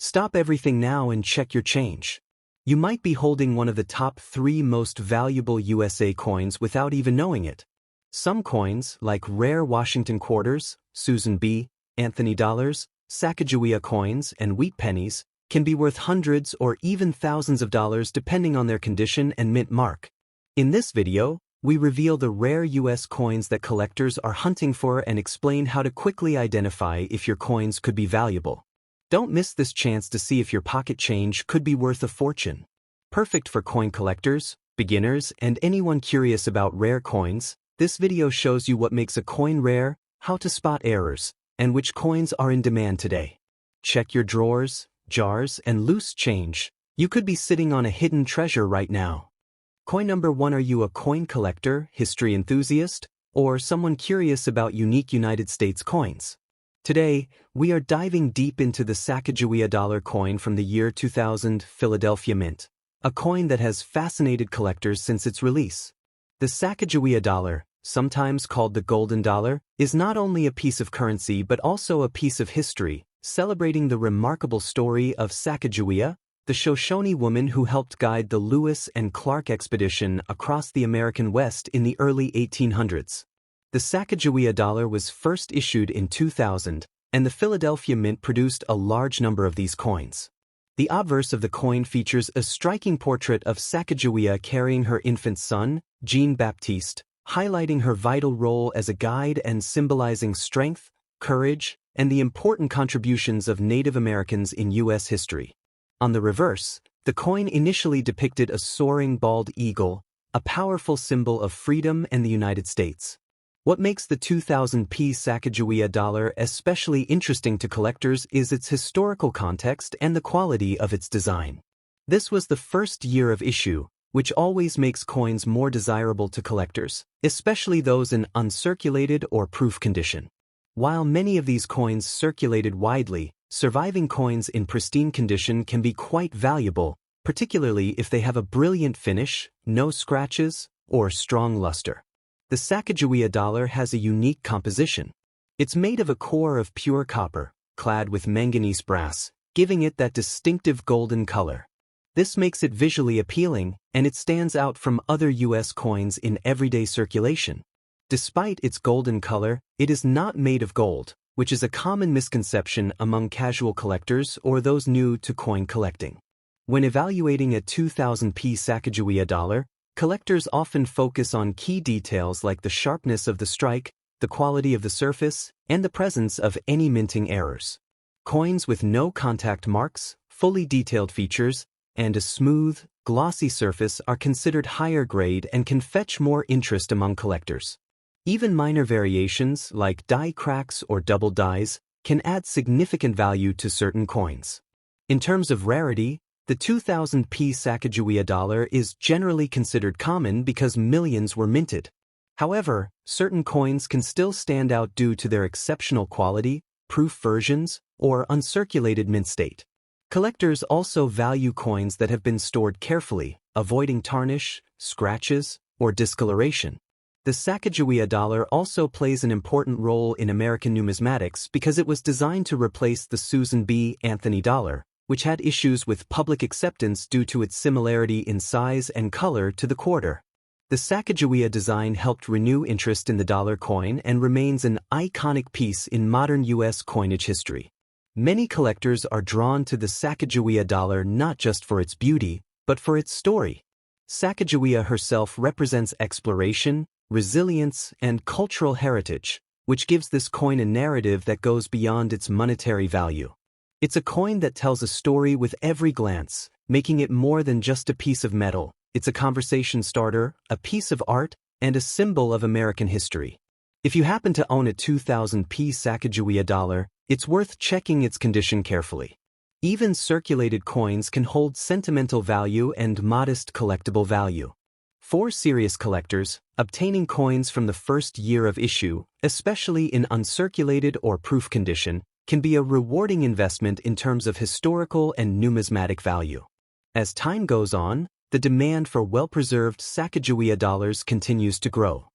Stop everything now and check your change. You might be holding one of the top 3 most valuable USA coins without even knowing it. Some coins, like rare Washington quarters, Susan B. Anthony dollars, Sacagawea coins, and wheat pennies, can be worth hundreds or even thousands of dollars depending on their condition and mint mark. In this video, we reveal the rare US coins that collectors are hunting for and explain how to quickly identify if your coins could be valuable. Don't miss this chance to see if your pocket change could be worth a fortune. Perfect for coin collectors, beginners, and anyone curious about rare coins, this video shows you what makes a coin rare, how to spot errors, and which coins are in demand today. Check your drawers, jars, and loose change. You could be sitting on a hidden treasure right now. Coin number 1. Are you a coin collector, history enthusiast, or someone curious about unique United States coins? Today, we are diving deep into the Sacagawea dollar coin from the year 2000 Philadelphia Mint, a coin that has fascinated collectors since its release. The Sacagawea dollar, sometimes called the golden dollar, is not only a piece of currency but also a piece of history, celebrating the remarkable story of Sacagawea, the Shoshone woman who helped guide the Lewis and Clark expedition across the American West in the early 1800s. The Sacagawea dollar was first issued in 2000, and the Philadelphia Mint produced a large number of these coins. The obverse of the coin features a striking portrait of Sacagawea carrying her infant son, Jean-Baptiste, highlighting her vital role as a guide and symbolizing strength, courage, and the important contributions of Native Americans in U.S. history. On the reverse, the coin initially depicted a soaring bald eagle, a powerful symbol of freedom and the United States. What makes the 2000 Sacagawea dollar especially interesting to collectors is its historical context and the quality of its design. This was the first year of issue, which always makes coins more desirable to collectors, especially those in uncirculated or proof condition. While many of these coins circulated widely, surviving coins in pristine condition can be quite valuable, particularly if they have a brilliant finish, no scratches, or strong luster. The Sacagawea dollar has a unique composition. It's made of a core of pure copper, clad with manganese brass, giving it that distinctive golden color. This makes it visually appealing, and it stands out from other U.S. coins in everyday circulation. Despite its golden color, it is not made of gold, which is a common misconception among casual collectors or those new to coin collecting. When evaluating a 2000 Sacagawea dollar, collectors often focus on key details like the sharpness of the strike, the quality of the surface, and the presence of any minting errors. Coins with no contact marks, fully detailed features, and a smooth, glossy surface are considered higher grade and can fetch more interest among collectors. Even minor variations, like die cracks or double dies, can add significant value to certain coins. In terms of rarity, the 2000 Sacagawea dollar is generally considered common because millions were minted. However, certain coins can still stand out due to their exceptional quality, proof versions, or uncirculated mint state. Collectors also value coins that have been stored carefully, avoiding tarnish, scratches, or discoloration. The Sacagawea dollar also plays an important role in American numismatics because it was designed to replace the Susan B. Anthony dollar, which had issues with public acceptance due to its similarity in size and color to the quarter. The Sacagawea design helped renew interest in the dollar coin and remains an iconic piece in modern U.S. coinage history. Many collectors are drawn to the Sacagawea dollar not just for its beauty, but for its story. Sacagawea herself represents exploration, resilience, and cultural heritage, which gives this coin a narrative that goes beyond its monetary value. It's a coin that tells a story with every glance, making it more than just a piece of metal. It's a conversation starter, a piece of art, and a symbol of American history. If you happen to own a 2000 Sacagawea dollar, it's worth checking its condition carefully. Even circulated coins can hold sentimental value and modest collectible value. For serious collectors, obtaining coins from the first year of issue, especially in uncirculated or proof condition, can be a rewarding investment in terms of historical and numismatic value. As time goes on, the demand for well-preserved Sacagawea dollars continues to grow.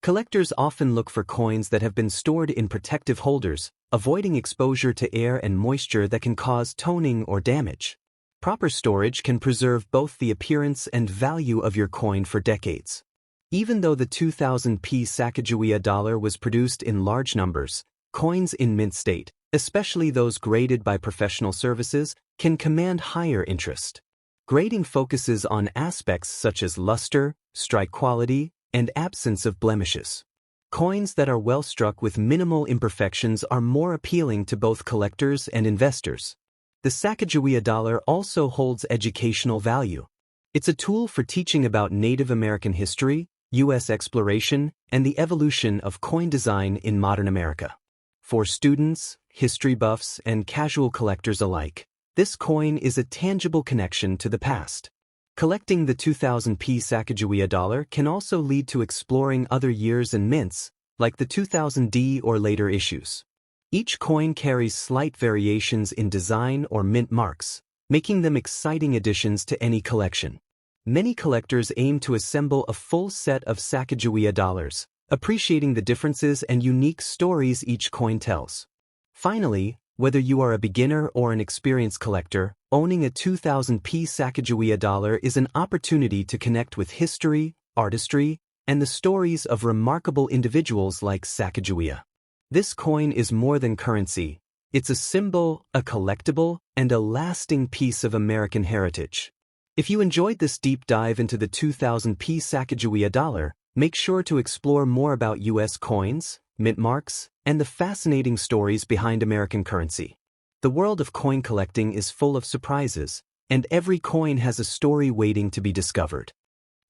Collectors often look for coins that have been stored in protective holders, avoiding exposure to air and moisture that can cause toning or damage. Proper storage can preserve both the appearance and value of your coin for decades. Even though the 2000p Sacagawea dollar was produced in large numbers, coins in mint state, especially those graded by professional services, can command higher interest. Grading focuses on aspects such as luster, strike quality, and absence of blemishes. Coins that are well struck with minimal imperfections are more appealing to both collectors and investors. The Sacagawea dollar also holds educational value. It's a tool for teaching about Native American history, U.S. exploration, and the evolution of coin design in modern America. For students, history buffs, and casual collectors alike, this coin is a tangible connection to the past. Collecting the 2000p Sacagawea dollar can also lead to exploring other years and mints, like the 2000D or later issues. Each coin carries slight variations in design or mint marks, making them exciting additions to any collection. Many collectors aim to assemble a full set of Sacagawea dollars, appreciating the differences and unique stories each coin tells. Finally, whether you are a beginner or an experienced collector, owning a 2000p Sacagawea dollar is an opportunity to connect with history, artistry, and the stories of remarkable individuals like Sacagawea. This coin is more than currency. It's a symbol, a collectible, and a lasting piece of American heritage. If you enjoyed this deep dive into the 2000p Sacagawea dollar, make sure to explore more about U.S. coins, mint marks, and the fascinating stories behind American currency. The world of coin collecting is full of surprises, and every coin has a story waiting to be discovered.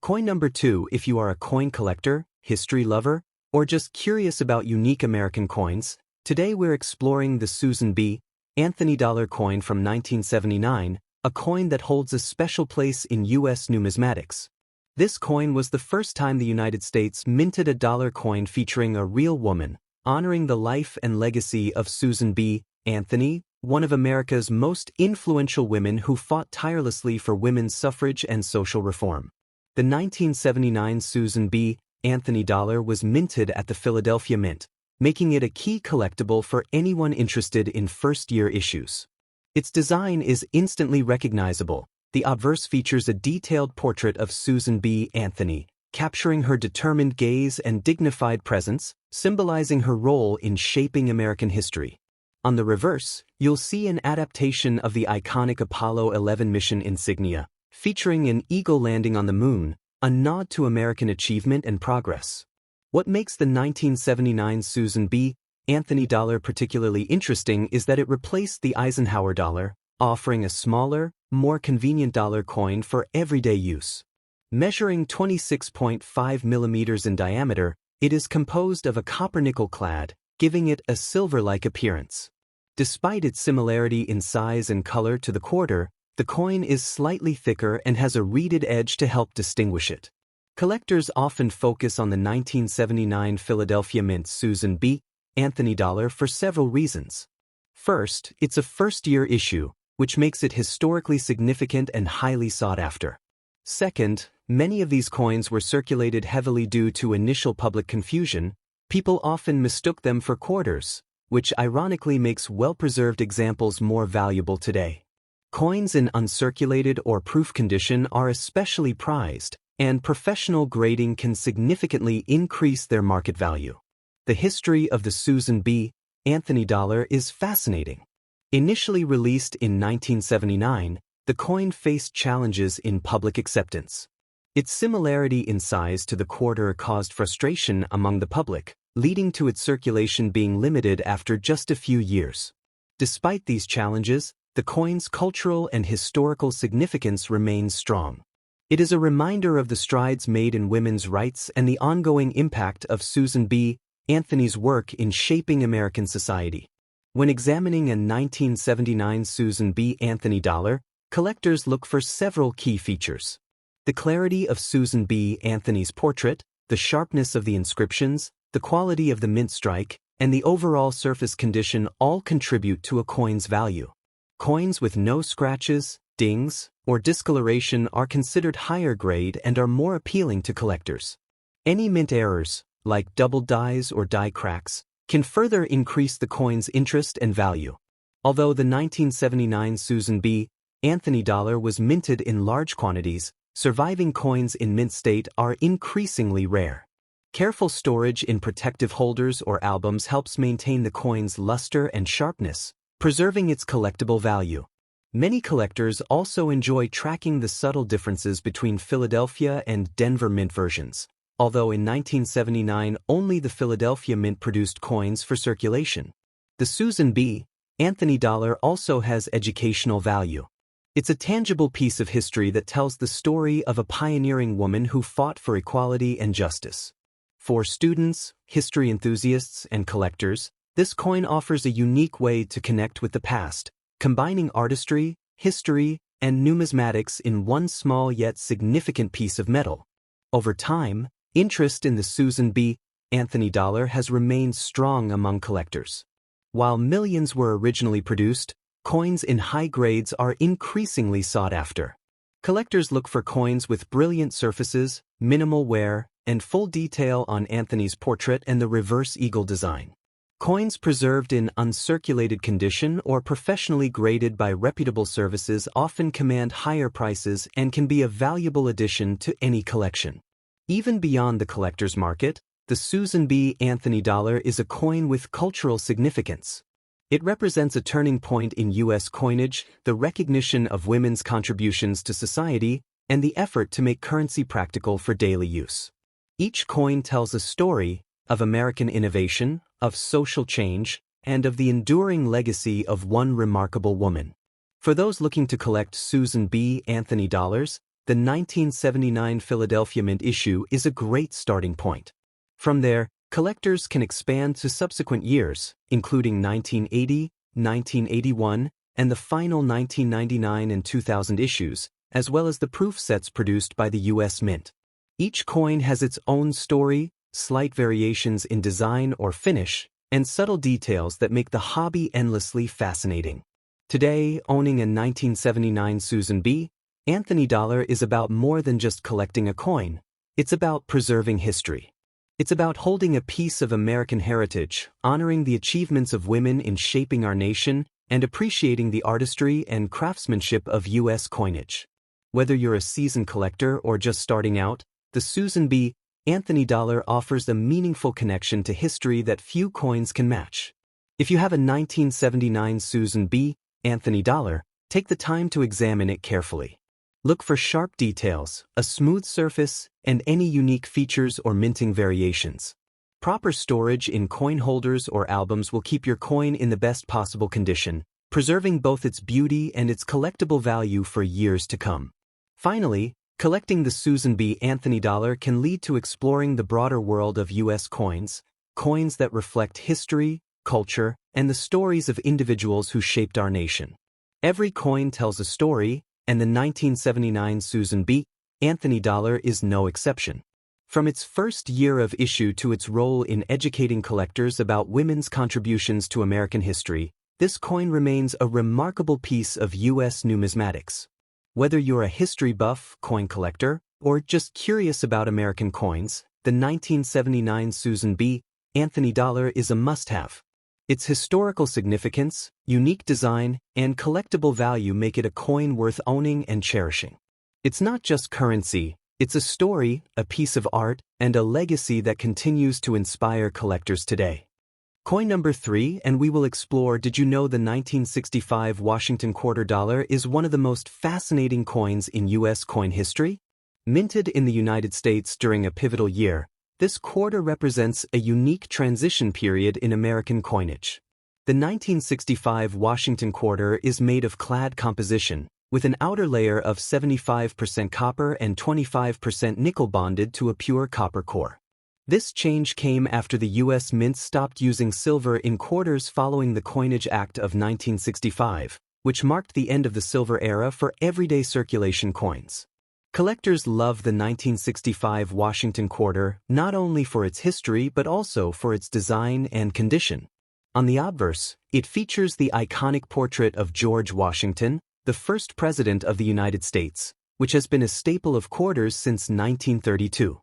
Coin number 2, if you are a coin collector, history lover, or just curious about unique American coins, today we're exploring the Susan B. Anthony dollar coin from 1979, a coin that holds a special place in U.S. numismatics. This coin was the first time the United States minted a dollar coin featuring a real woman, honoring the life and legacy of Susan B. Anthony, one of America's most influential women who fought tirelessly for women's suffrage and social reform. The 1979 Susan B. Anthony dollar was minted at the Philadelphia Mint, making it a key collectible for anyone interested in first-year issues. Its design is instantly recognizable. The obverse features a detailed portrait of Susan B. Anthony, capturing her determined gaze and dignified presence, symbolizing her role in shaping American history. On the reverse, you'll see an adaptation of the iconic Apollo 11 mission insignia, featuring an eagle landing on the moon, a nod to American achievement and progress. What makes the 1979 Susan B. Anthony dollar particularly interesting is that it replaced the Eisenhower dollar, offering a smaller, more convenient dollar coin for everyday use. Measuring 26.5 millimeters in diameter, it is composed of a copper-nickel clad, giving it a silver-like appearance. Despite its similarity in size and color to the quarter, the coin is slightly thicker and has a reeded edge to help distinguish it. Collectors often focus on the 1979 Philadelphia Mint Susan B. Anthony dollar for several reasons. First, it's a first-year issue, which makes it historically significant and highly sought after. Second, many of these coins were circulated heavily due to initial public confusion. People often mistook them for quarters, which ironically makes well-preserved examples more valuable today. Coins in uncirculated or proof condition are especially prized, and professional grading can significantly increase their market value. The history of the Susan B. Anthony dollar is fascinating. Initially released in 1979, the coin faced challenges in public acceptance. Its similarity in size to the quarter caused frustration among the public, leading to its circulation being limited after just a few years. Despite these challenges, the coin's cultural and historical significance remains strong. It is a reminder of the strides made in women's rights and the ongoing impact of Susan B. Anthony's work in shaping American society. When examining a 1979 Susan B. Anthony dollar, collectors look for several key features. The clarity of Susan B. Anthony's portrait, the sharpness of the inscriptions, the quality of the mint strike, and the overall surface condition all contribute to a coin's value. Coins with no scratches, dings, or discoloration are considered higher grade and are more appealing to collectors. Any mint errors, like double dies or die cracks, can further increase the coin's interest and value. Although the 1979 Susan B. Anthony dollar was minted in large quantities, surviving coins in mint state are increasingly rare. Careful storage in protective holders or albums helps maintain the coin's luster and sharpness, preserving its collectible value. Many collectors also enjoy tracking the subtle differences between Philadelphia and Denver mint versions, although in 1979 only the Philadelphia Mint produced coins for circulation. The Susan B. Anthony dollar also has educational value. It's a tangible piece of history that tells the story of a pioneering woman who fought for equality and justice. For students, history enthusiasts, and collectors, this coin offers a unique way to connect with the past, combining artistry, history, and numismatics in one small yet significant piece of metal. Over time, interest in the Susan B. Anthony dollar has remained strong among collectors. While millions were originally produced, coins in high grades are increasingly sought after. Collectors look for coins with brilliant surfaces, minimal wear, and full detail on Anthony's portrait and the reverse eagle design. Coins preserved in uncirculated condition or professionally graded by reputable services often command higher prices and can be a valuable addition to any collection. Even beyond the collector's market, the Susan B. Anthony dollar is a coin with cultural significance. It represents a turning point in U.S. coinage, the recognition of women's contributions to society, and the effort to make currency practical for daily use. Each coin tells a story of American innovation, of social change, and of the enduring legacy of one remarkable woman. For those looking to collect Susan B. Anthony dollars, the 1979 Philadelphia Mint issue is a great starting point. From there, collectors can expand to subsequent years, including 1980, 1981, and the final 1999 and 2000 issues, as well as the proof sets produced by the U.S. Mint. Each coin has its own story, slight variations in design or finish, and subtle details that make the hobby endlessly fascinating. Today, owning a 1979 Susan B. Anthony dollar is about more than just collecting a coin. It's about preserving history. It's about holding a piece of American heritage, honoring the achievements of women in shaping our nation, and appreciating the artistry and craftsmanship of U.S. coinage. Whether you're a seasoned collector or just starting out, the Susan B. Anthony dollar offers a meaningful connection to history that few coins can match. If you have a 1979 Susan B. Anthony dollar, take the time to examine it carefully. Look for sharp details, a smooth surface, and any unique features or minting variations. Proper storage in coin holders or albums will keep your coin in the best possible condition, preserving both its beauty and its collectible value for years to come. Finally, collecting the Susan B. Anthony dollar can lead to exploring the broader world of U.S. coins, coins that reflect history, culture, and the stories of individuals who shaped our nation. Every coin tells a story, and the 1979 Susan B. Anthony dollar is no exception. From its first year of issue to its role in educating collectors about women's contributions to American history, this coin remains a remarkable piece of U.S. numismatics. Whether you're a history buff, coin collector, or just curious about American coins, the 1979 Susan B. Anthony dollar is a must-have. Its historical significance, unique design, and collectible value make it a coin worth owning and cherishing. It's not just currency, it's a story, a piece of art, and a legacy that continues to inspire collectors today. Coin number 3, and we will explore, did you know the 1965 Washington quarter dollar is one of the most fascinating coins in U.S. coin history? Minted in the United States during a pivotal year, this quarter represents a unique transition period in American coinage. The 1965 Washington quarter is made of clad composition, with an outer layer of 75% copper and 25% nickel bonded to a pure copper core. This change came after the U.S. Mint stopped using silver in quarters following the Coinage Act of 1965, which marked the end of the silver era for everyday circulation coins. Collectors love the 1965 Washington quarter not only for its history but also for its design and condition. On the obverse, it features the iconic portrait of George Washington, the first president of the United States, which has been a staple of quarters since 1932.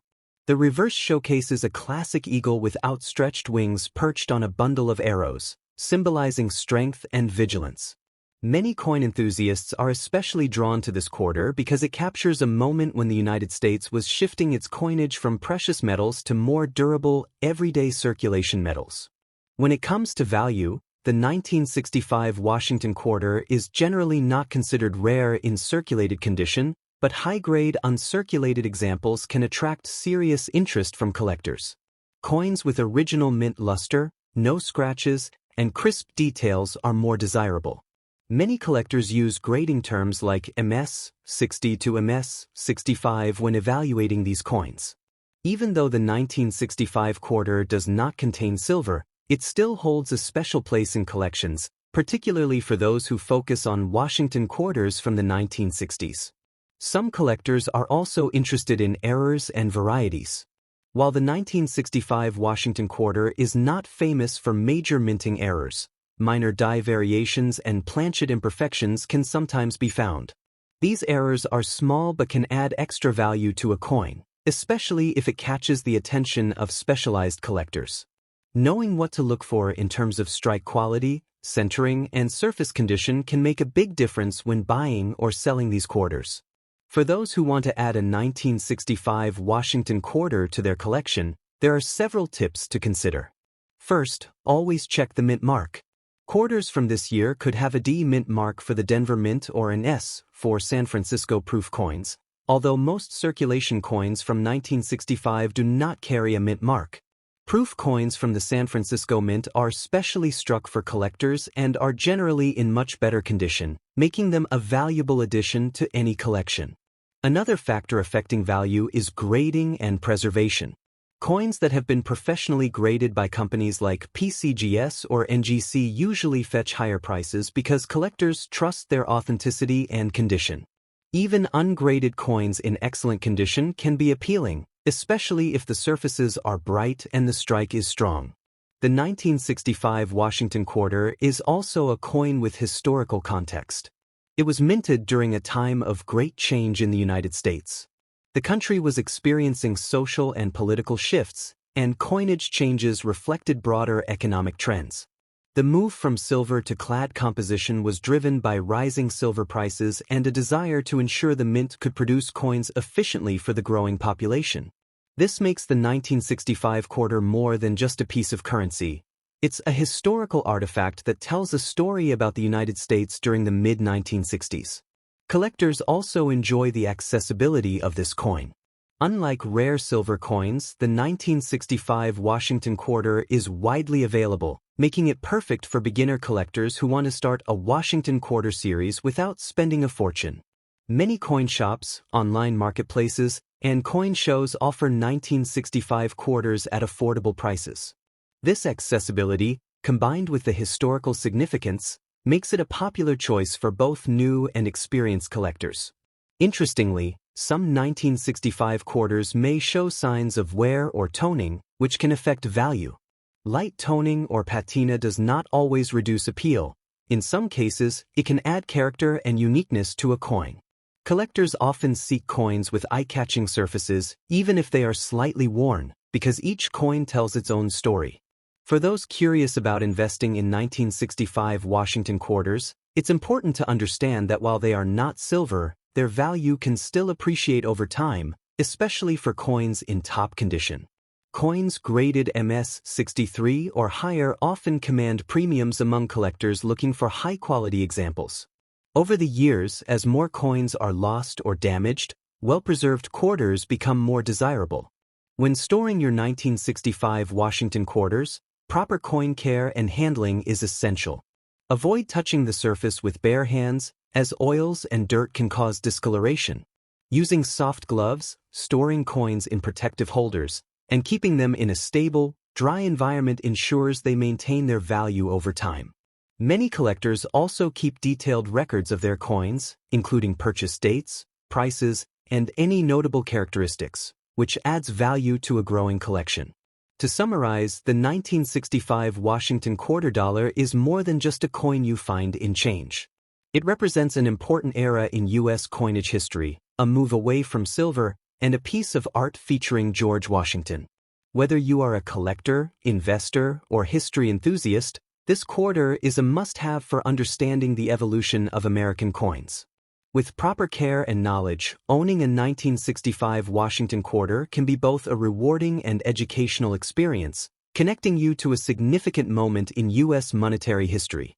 The reverse showcases a classic eagle with outstretched wings perched on a bundle of arrows, symbolizing strength and vigilance. Many coin enthusiasts are especially drawn to this quarter because it captures a moment when the United States was shifting its coinage from precious metals to more durable, everyday circulation metals. When it comes to value, the 1965 Washington quarter is generally not considered rare in circulated condition, but high-grade uncirculated examples can attract serious interest from collectors. Coins with original mint luster, no scratches, and crisp details are more desirable. Many collectors use grading terms like MS-60 to MS-65 when evaluating these coins. Even though the 1965 quarter does not contain silver, it still holds a special place in collections, particularly for those who focus on Washington quarters from the 1960s. Some collectors are also interested in errors and varieties. While the 1965 Washington quarter is not famous for major minting errors, minor die variations and planchet imperfections can sometimes be found. These errors are small but can add extra value to a coin, especially if it catches the attention of specialized collectors. Knowing what to look for in terms of strike quality, centering, and surface condition can make a big difference when buying or selling these quarters. For those who want to add a 1965 Washington quarter to their collection, there are several tips to consider. First, always check the mint mark. Quarters from this year could have a D mint mark for the Denver Mint or an S for San Francisco proof coins, although most circulation coins from 1965 do not carry a mint mark. Proof coins from the San Francisco Mint are specially struck for collectors and are generally in much better condition, making them a valuable addition to any collection. Another factor affecting value is grading and preservation. Coins that have been professionally graded by companies like PCGS or NGC usually fetch higher prices because collectors trust their authenticity and condition. Even ungraded coins in excellent condition can be appealing, especially if the surfaces are bright and the strike is strong. The 1965 Washington quarter is also a coin with historical context. It was minted during a time of great change in the United States. The country was experiencing social and political shifts, and coinage changes reflected broader economic trends. The move from silver to clad composition was driven by rising silver prices and a desire to ensure the mint could produce coins efficiently for the growing population. This makes the 1965 quarter more than just a piece of currency. It's a historical artifact that tells a story about the United States during the mid-1960s. Collectors also enjoy the accessibility of this coin. Unlike rare silver coins, the 1965 Washington quarter is widely available, making it perfect for beginner collectors who want to start a Washington quarter series without spending a fortune. Many coin shops, online marketplaces, and coin shows offer 1965 quarters at affordable prices. This accessibility, combined with the historical significance, makes it a popular choice for both new and experienced collectors. Interestingly, some 1965 quarters may show signs of wear or toning, which can affect value. Light toning or patina does not always reduce appeal. In some cases, it can add character and uniqueness to a coin. Collectors often seek coins with eye-catching surfaces, even if they are slightly worn, because each coin tells its own story. For those curious about investing in 1965 Washington quarters, it's important to understand that while they are not silver, their value can still appreciate over time, especially for coins in top condition. Coins graded MS-63 or higher often command premiums among collectors looking for high-quality examples. Over the years, as more coins are lost or damaged, well-preserved quarters become more desirable. When storing your 1965 Washington quarters, proper coin care and handling is essential. Avoid touching the surface with bare hands, as oils and dirt can cause discoloration. Using soft gloves, storing coins in protective holders, and keeping them in a stable, dry environment ensures they maintain their value over time. Many collectors also keep detailed records of their coins, including purchase dates, prices, and any notable characteristics, which adds value to a growing collection. To summarize, the 1965 Washington quarter dollar is more than just a coin you find in change. It represents an important era in U.S. coinage history, a move away from silver, and a piece of art featuring George Washington. Whether you are a collector, investor, or history enthusiast, this quarter is a must-have for understanding the evolution of American coins. With proper care and knowledge, owning a 1965 Washington quarter can be both a rewarding and educational experience, connecting you to a significant moment in U.S. monetary history.